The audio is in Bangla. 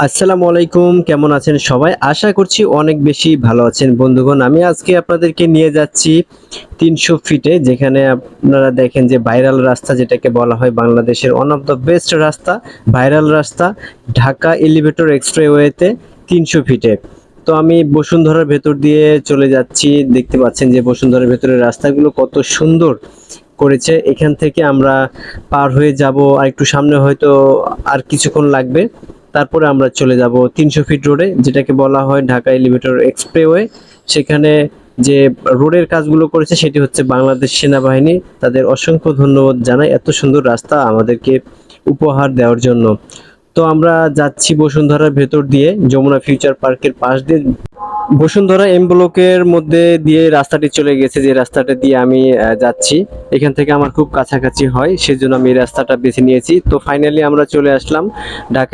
আসসালামু আলাইকুম, কেমন আছেন সবাই? আশা করছি অনেক বেশি ভালো আছেন বন্ধুগণ। আমি আজকে আপনাদেরকে নিয়ে যাচ্ছি ৩০০ ফিটে, যেখানে আপনারা দেখেন যে ভাইরাল রাস্তা যেটাকে বলা হয় বাংলাদেশের ওয়ান অফ দ্য বেস্ট রাস্তা, ভাইরাল রাস্তা ঢাকা এলিভেটর এক্সপ্রেসওয়েতে ৩০০ ফিটে। তো আমি বসুন্ধরার ভেতর দিয়ে চলে যাচ্ছি। দেখতে পাচ্ছেন যে বসুন্ধরার ভেতরের রাস্তাগুলো কত সুন্দর করেছে। এখান থেকে আমরা পার হয়ে যাব, আর একটু সামনে হয়তো আর কিছুক্ষণ লাগবে। তারপরে আমরা চলে যাব ৩০০ ফিট রোডে, যেটাকে বলা হয় ঢাকা এলিভেটর এক্সপ্রেসওয়ে। সেখানে যে রোডের কাজগুলো করেছে সেটি হচ্ছে বাংলাদেশ সেনাবাহিনী। তাদের অসংখ্য ধন্যবাদ জানাই এত সুন্দর রাস্তা আমাদেরকে উপহার দেওয়ার জন্য। তো আমরা যাচ্ছি বসুন্ধরার ভেতর দিয়ে, যমুনা ফিউচার পার্কের পাশ দিয়ে। বসুন্ধরা এম ব্লকের মধ্যে দিয়ে রাস্তাটি চলে গেছে, যে রাস্তাটা দিয়ে আমি যাচ্ছি। এখান থেকে আমার খুব কাছাকাছি হয়, সেজন্য আমি এই রাস্তাটা বেছে নিয়েছি। তো ফাইনালি আমরা চলে আসলাম ঢাকা